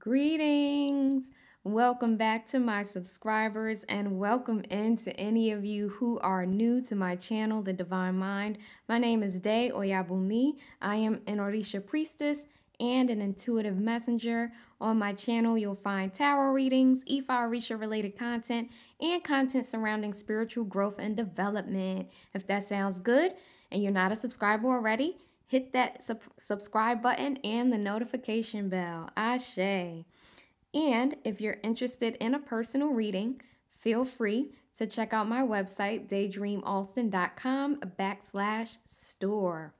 Greetings! Welcome back to my subscribers and welcome in to any of you who are new to my channel, The Divine Mind. My name is Day-oyabunmi. I am an Orisa priestess and an intuitive messenger. On my channel, you'll find tarot readings, Ifa-Orisa related content, and content surrounding spiritual growth and development. If that sounds good and you're not a subscriber already, hit that subscribe button and the notification bell. Ashe. And if you're interested in a personal reading, feel free to check out my website, daydreamalston.com/store.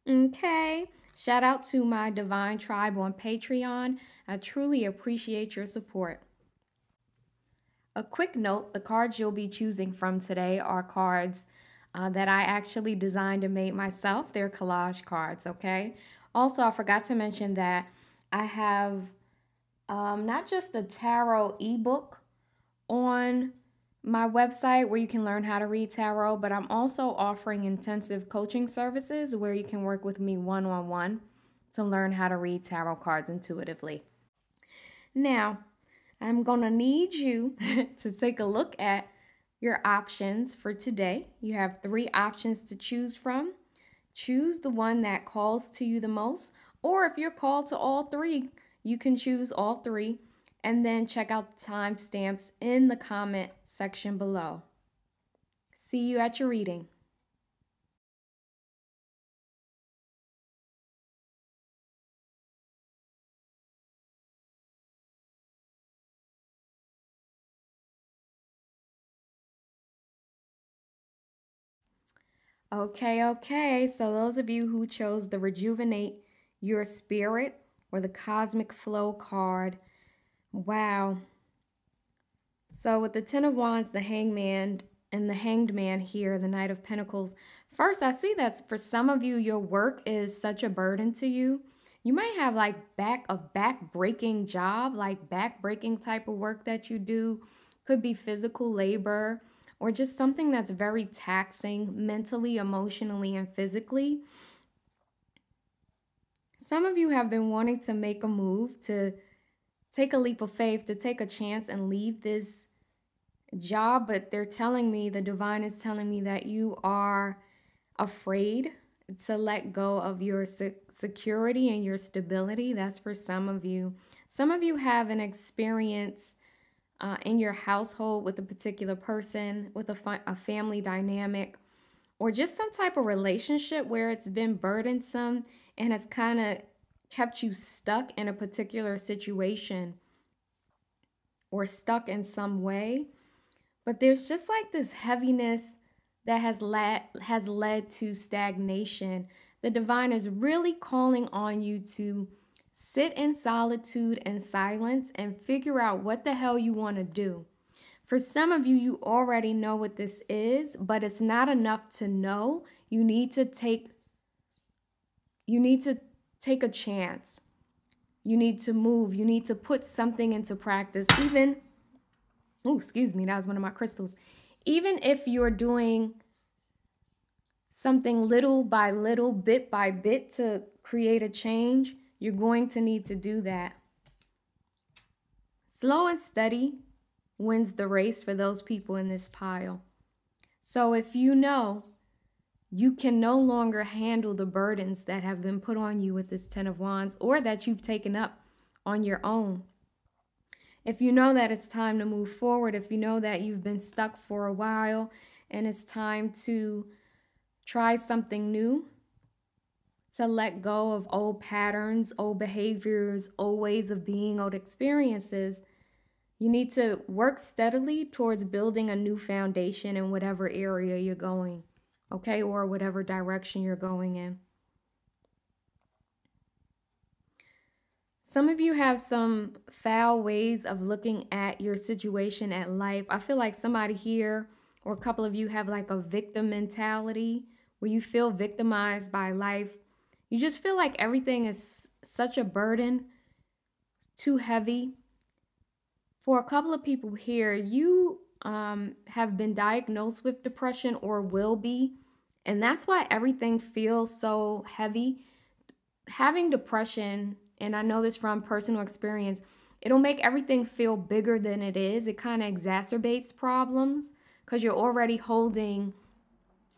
Okay. Shout out to my Divine Tribe on Patreon. I truly appreciate your support. A quick note, the cards you'll be choosing from today are cards that I actually designed and made myself. They're collage cards, okay? Also, I forgot to mention that I have not just a tarot ebook on my website where you can learn how to read tarot, but I'm also offering intensive coaching services where you can work with me one-on-one to learn how to read tarot cards intuitively. Now, I'm going to need you to take a look at your options for today. You have 3 options to choose from. Choose the one that calls to you the most, or if you're called to all 3, you can choose all 3 and then check out the timestamps in the comment section below. See you at your reading. Okay, so those of you who chose the Rejuvenate Your Spirit or the Cosmic Flow card, wow. So with the 10 of Wands, the Hangman, and the Hanged Man here, the Knight of Pentacles, first I see that for some of you, your work is such a burden to you. You might have like a back-breaking job, like back-breaking type of work that you do. Could be physical labor, or just something that's very taxing mentally, emotionally, and physically. Some of you have been wanting to make a move, to take a leap of faith, to take a chance and leave this job, but they're telling me, the divine is telling me that you are afraid to let go of your security and your stability. That's for some of you. Some of you have an experience in your household with a particular person, with a family dynamic, or just some type of relationship where it's been burdensome and has kind of kept you stuck in a particular situation or stuck in some way. But there's just like this heaviness that has led to stagnation. The divine is really calling on you to sit in solitude and silence and figure out what the hell you want to do. For some of you, you already know what this is, but it's not enough to know. You need to take a chance. You need to move. You need to put something into practice. Even, oh, excuse me, that was one of my crystals. Even if you're doing something little by little, bit by bit to create a change, you're going to need to do that. Slow and steady wins the race for those people in this pile. So if you know you can no longer handle the burdens that have been put on you with this 10 of Wands, or that you've taken up on your own, if you know that it's time to move forward, if you know that you've been stuck for a while and it's time to try something new, to let go of old patterns, old behaviors, old ways of being, old experiences, you need to work steadily towards building a new foundation in whatever area you're going, okay, or whatever direction you're going in. Some of you have some foul ways of looking at your situation at life. I feel like somebody here, or a couple of you, have like a victim mentality where you feel victimized by life. You just feel like everything is such a burden, too heavy. For a couple of people here, you have been diagnosed with depression or will be, and that's why everything feels so heavy. Having depression, and I know this from personal experience, It'll make everything feel bigger than it is. It kind of exacerbates problems because you're already holding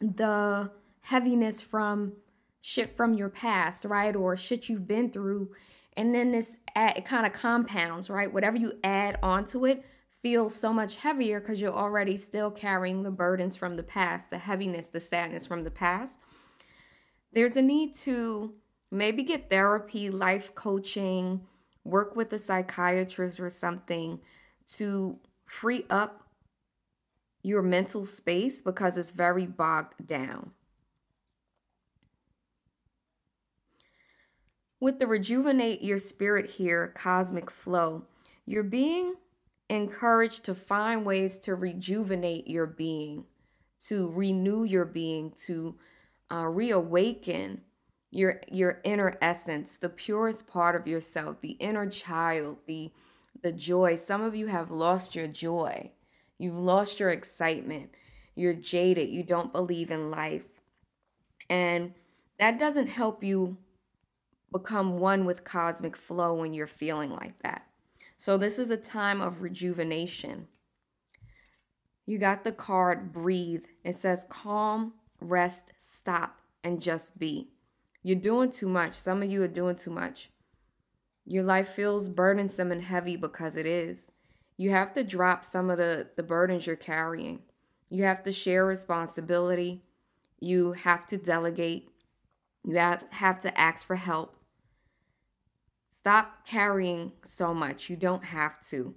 the heaviness from shit from your past, right? Or shit you've been through. And then it kind of compounds, right? Whatever you add onto it feels so much heavier because you're already still carrying the burdens from the past, the heaviness, the sadness from the past. There's a need to maybe get therapy, life coaching, work with a psychiatrist or something to free up your mental space because it's very bogged down. With the rejuvenate your spirit here, cosmic flow, you're being encouraged to find ways to rejuvenate your being, to renew your being, to reawaken your inner essence, the purest part of yourself, the inner child, the joy. Some of you have lost your joy. You've lost your excitement. You're jaded. You don't believe in life. And that doesn't help you become one with cosmic flow when you're feeling like that. So this is a time of rejuvenation. You got the card breathe. It says calm, rest, stop, and just be. You're doing too much. Some of you are doing too much. Your life feels burdensome and heavy because it is. You have to drop some of the burdens you're carrying. You have to share responsibility. You have to delegate. You have to ask for help. Stop carrying so much. You don't have to.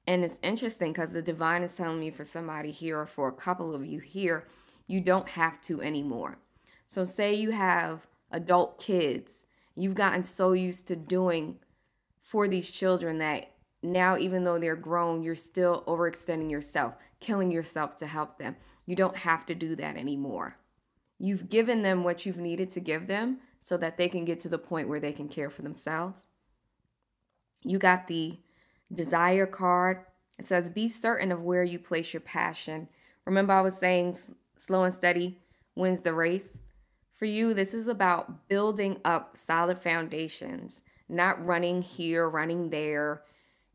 And it's interesting because the divine is telling me for somebody here or for a couple of you here, you don't have to anymore. So say you have adult kids. You've gotten so used to doing for these children that now, even though they're grown, you're still overextending yourself, killing yourself to help them. You don't have to do that anymore. You've given them what you've needed to give them so that they can get to the point where they can care for themselves. You got the desire card. It says, be certain of where you place your passion. Remember I was saying slow and steady wins the race? For you, this is about building up solid foundations, not running here, running there,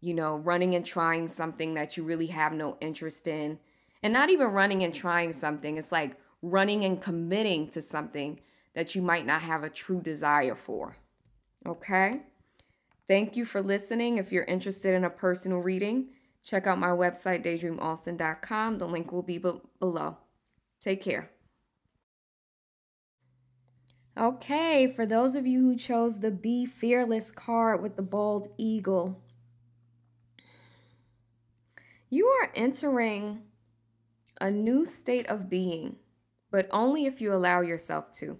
running and trying something that you really have no interest in. And not even running and trying something. It's like running and committing to something that you might not have a true desire for. Okay? Thank you for listening. If you're interested in a personal reading, check out my website, daydreamaustin.com. The link will be below. Take care. Okay, for those of you who chose the Be Fearless card with the bald eagle, you are entering a new state of being, but only if you allow yourself to.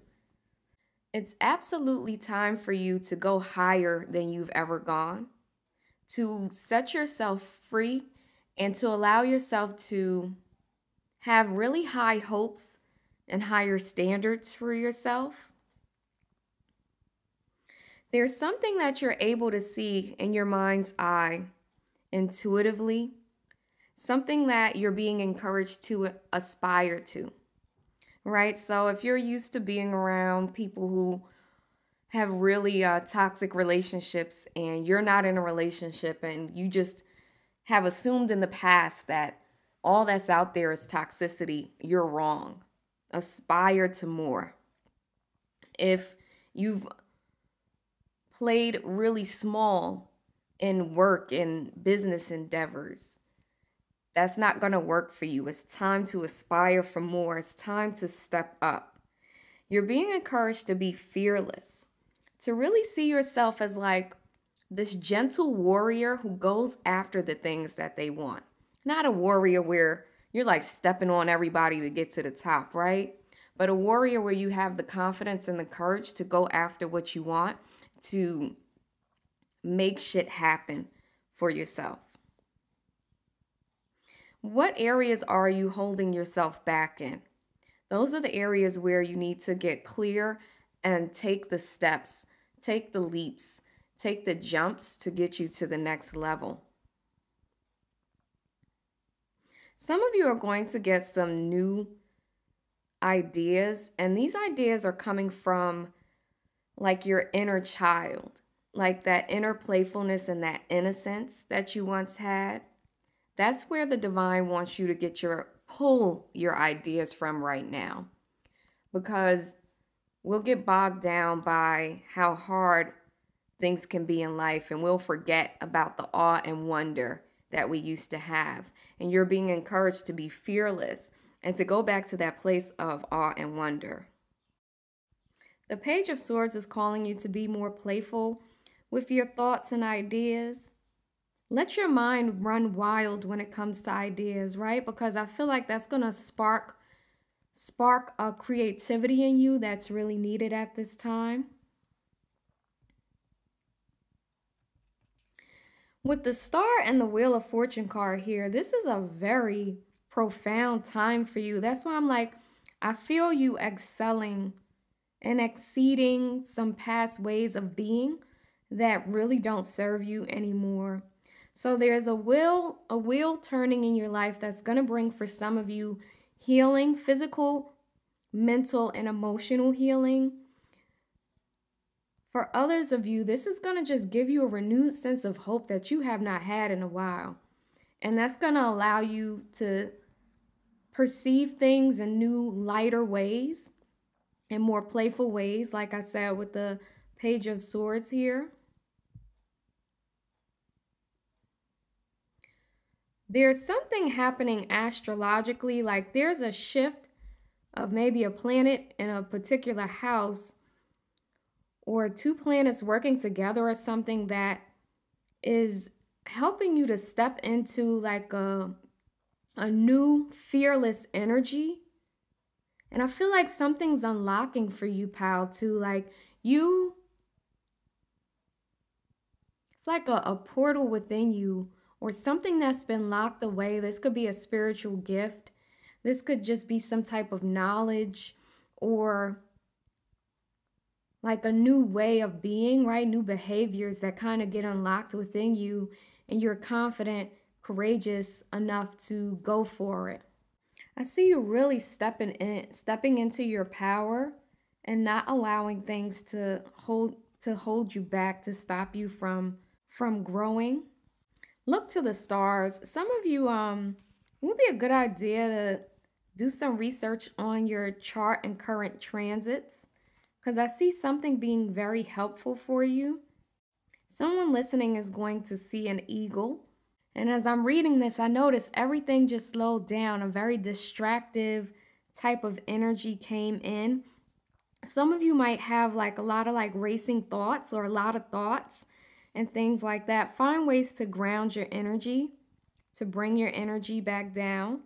It's absolutely time for you to go higher than you've ever gone, to set yourself free, and to allow yourself to have really high hopes and higher standards for yourself. There's something that you're able to see in your mind's eye intuitively, something that you're being encouraged to aspire to. Right? So if you're used to being around people who have really toxic relationships and you're not in a relationship and you just have assumed in the past that all that's out there is toxicity, you're wrong. Aspire to more. If you've played really small in work and business endeavors, that's not going to work for you. It's time to aspire for more. It's time to step up. You're being encouraged to be fearless, to really see yourself as like this gentle warrior who goes after the things that they want. Not a warrior where you're like stepping on everybody to get to the top, right? But a warrior where you have the confidence and the courage to go after what you want, to make shit happen for yourself. What areas are you holding yourself back in? Those are the areas where you need to get clear and take the steps, take the leaps, take the jumps to get you to the next level. Some of you are going to get some new ideas, and these ideas are coming from like your inner child. like that inner playfulness and that innocence that you once had. That's where the divine wants you to pull your ideas from right now. Because we'll get bogged down by how hard things can be in life, and we'll forget about the awe and wonder that we used to have. And you're being encouraged to be fearless and to go back to that place of awe and wonder. The Page of Swords is calling you to be more playful with your thoughts and ideas. Let your mind run wild when it comes to ideas, right? Because I feel like that's going to spark a creativity in you that's really needed at this time. With the Star and the Wheel of Fortune card here, this is a very profound time for you. That's why I'm like, I feel you excelling and exceeding some past ways of being that really don't serve you anymore. So there's a wheel turning in your life that's going to bring for some of you healing, physical, mental, and emotional healing. For others of you, this is going to just give you a renewed sense of hope that you have not had in a while. And that's going to allow you to perceive things in new, lighter ways and more playful ways, like I said with the Page of Swords here. There's something happening astrologically, like there's a shift of maybe a planet in a particular house or two planets working together or something that is helping you to step into like a new fearless energy. And I feel like something's unlocking for you, pal, too. Like it's like a portal within you or something that's been locked away. This could be a spiritual gift. This could just be some type of knowledge or like a new way of being, right? New behaviors that kind of get unlocked within you, and you're confident, courageous enough to go for it. I see you really stepping into your power and not allowing things to hold you back, to stop you from growing. Look to the stars. Some of you it would be a good idea to do some research on your chart and current transits, because I see something being very helpful for you. Someone listening is going to see an eagle. And as I'm reading this, I notice everything just slowed down. A very distractive type of energy came in. Some of you might have like a lot of like racing thoughts or a lot of thoughts and things like that. Find ways to ground your energy, to bring your energy back down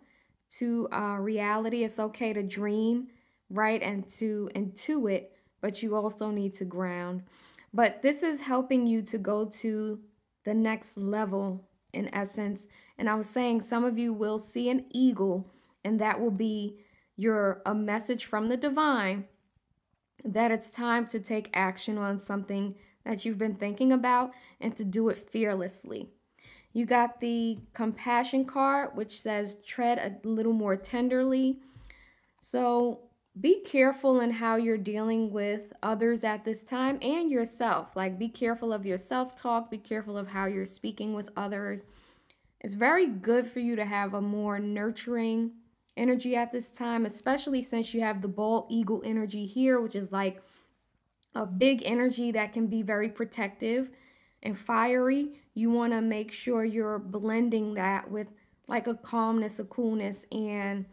to reality. It's okay to dream, right, and to intuit, but you also need to ground. But this is helping you to go to the next level in essence. And I was saying some of you will see an eagle, and that will be a message from the divine that it's time to take action on something that you've been thinking about and to do it fearlessly. You got the compassion card, which says tread a little more tenderly. So be careful in how you're dealing with others at this time and yourself. Like, be careful of your self-talk. Be careful of how you're speaking with others. It's very good for you to have a more nurturing energy at this time, especially since you have the bald eagle energy here, which is like a big energy that can be very protective and fiery. You want to make sure you're blending that with like a calmness, a coolness, and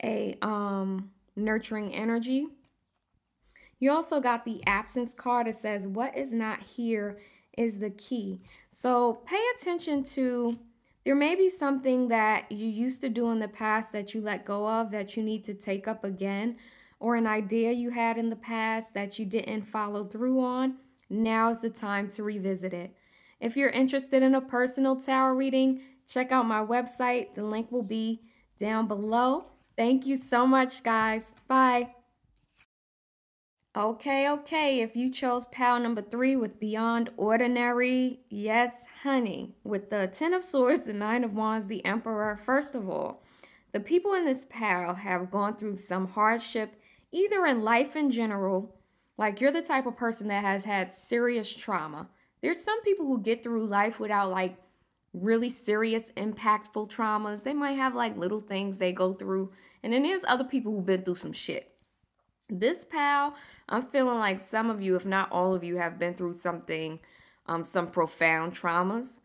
a nurturing energy. You also got the absence card. It says what is not here is the key. So pay attention to, there may be something that you used to do in the past that you let go of that you need to take up again, or an idea you had in the past that you didn't follow through on. Now is the time to revisit it. If you're interested in a personal tarot reading, check out my website. The link will be down below. Thank you so much, guys. Bye. Okay. If you chose pal number 3 with Beyond Ordinary, yes, honey. With the 10 of Swords, the 9 of Wands, the Emperor, first of all, the people in this pal have gone through some hardship, either in life in general, like you're the type of person that has had serious trauma, There's some people who get through life without like really serious, impactful traumas. They might have like little things they go through. And then there's other people who've been through some shit. This pal, I'm feeling like some of you, if not all of you, have been through something, some profound traumas.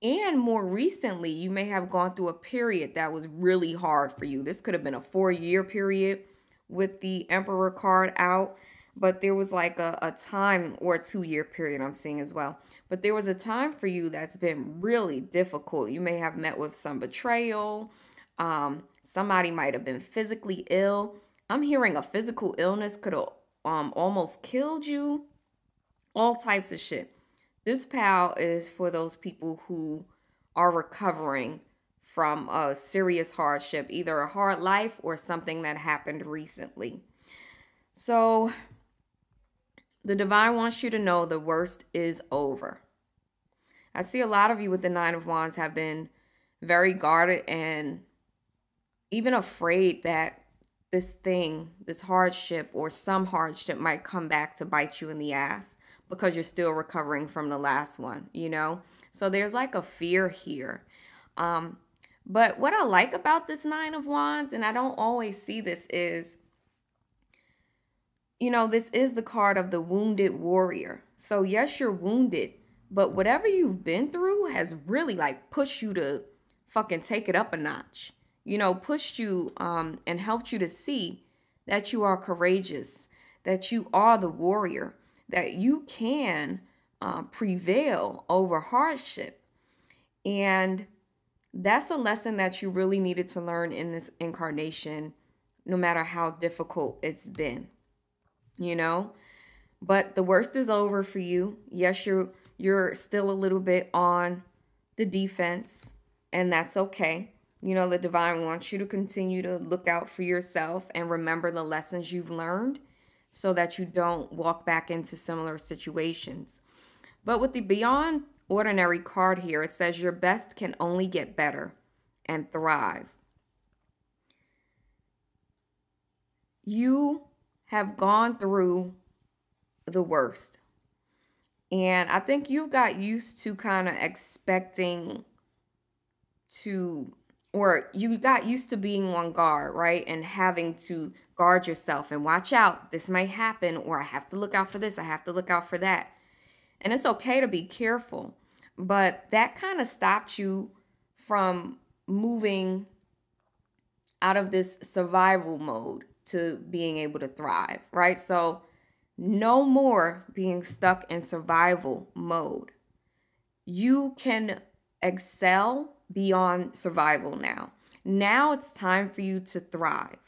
And more recently, you may have gone through a period that was really hard for you. This could have been a 4-year period with the Emperor card out, but there was like a time, or a 2-year period I'm seeing as well. But there was a time for you that's been really difficult. You may have met with some betrayal. Somebody might have been physically ill. I'm hearing a physical illness could have almost killed you. All types of shit. This pal is for those people who are recovering from a serious hardship, either a hard life or something that happened recently. So the divine wants you to know the worst is over. I see a lot of you with the Nine of Wands have been very guarded and even afraid that this thing, this hardship or some hardship might come back to bite you in the ass because you're still recovering from the last one, you know? So there's like a fear here. But what I like about this Nine of Wands, and I don't always see this, is, you know, this is the card of the wounded warrior. So yes, you're wounded, but whatever you've been through has really like pushed you to fucking take it up a notch. You know, pushed you and helped you to see that you are courageous, that you are the warrior, that you can prevail over hardship. And that's a lesson that you really needed to learn in this incarnation, no matter how difficult it's been, you know. But the worst is over for you. Yes, you're still a little bit on the defense, and that's okay. You know, the divine wants you to continue to look out for yourself and remember the lessons you've learned so that you don't walk back into similar situations. But with the Beyond Ordinary card here, it says your best can only get better and thrive. You have gone through the worst. And I think you got used to kind of expecting to, or you got used to being on guard, right? And having to guard yourself and watch out. This might happen, or I have to look out for this. I have to look out for that. And it's okay to be careful. But that kind of stopped you from moving out of this survival mode to being able to thrive, right? So no more being stuck in survival mode. You can excel beyond survival now. Now it's time for you to thrive,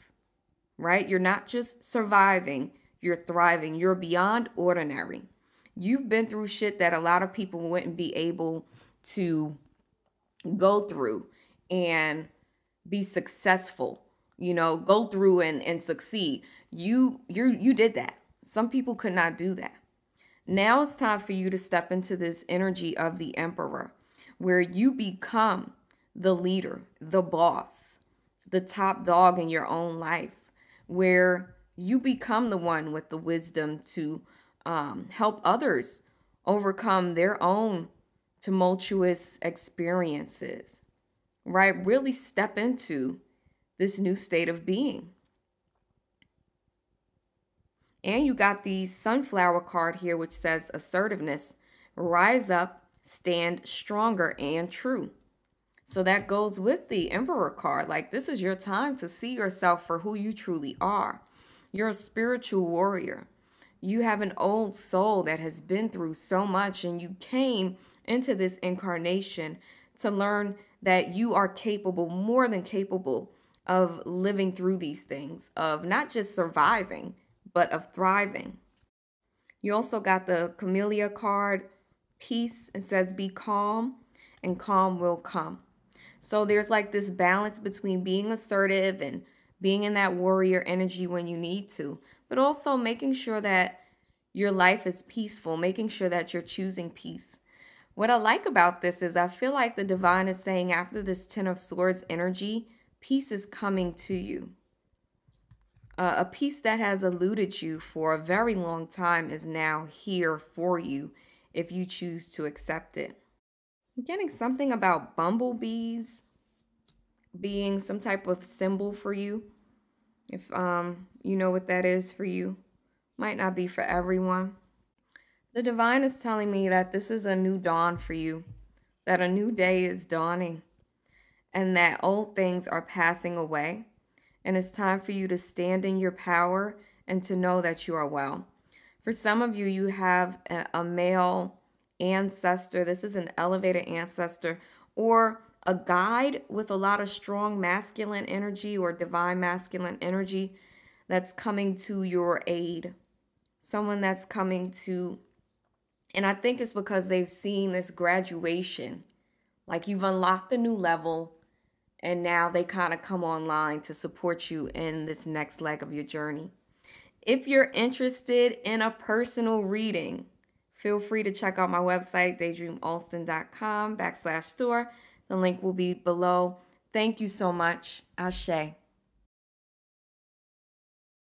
right? You're not just surviving, you're thriving. You're beyond ordinary. You've been through shit that a lot of people wouldn't be able to go through and be successful, you know, go through and succeed. You did that. Some people could not do that. Now it's time for you to step into this energy of the Emperor, where you become the leader, the boss, the top dog in your own life, where you become the one with the wisdom to help others overcome their own tumultuous experiences, right? Really step into this new state of being. And you got the Sunflower card here, which says assertiveness, rise up, stand stronger and true. So that goes with the Emperor card. Like, this is your time to see yourself for who you truly are. You're a spiritual warrior. You have an old soul that has been through so much, and you came into this incarnation to learn that you are capable, more than capable, of living through these things, of not just surviving, but of thriving. You also got the Camellia card, peace. It says be calm, and calm will come. So there's like this balance between being assertive and being in that warrior energy when you need to, but also making sure that your life is peaceful, making sure that you're choosing peace. What I like about this is I feel like the divine is saying after this Ten of Swords energy, peace is coming to you. A peace that has eluded you for a very long time is now here for you. if you choose to accept it. I'm getting something about bumblebees being some type of symbol for you. If you know what that is for you. Might not be for everyone. The divine is telling me that this is a new dawn for you, that a new day is dawning, and that old things are passing away. And it's time for you to stand in your power and to know that you are well. For some of you, you have a male ancestor. This is an elevated ancestor or a guide with a lot of strong masculine energy or divine masculine energy that's coming to your aid. Someone that's coming to, and I think it's because they've seen this graduation. Like you've unlocked a new level and now they kind of come online to support you in this next leg of your journey. If you're interested in a personal reading, feel free to check out my website, daydreamalston.com/store. The link will be below. Thank you so much. Ashe.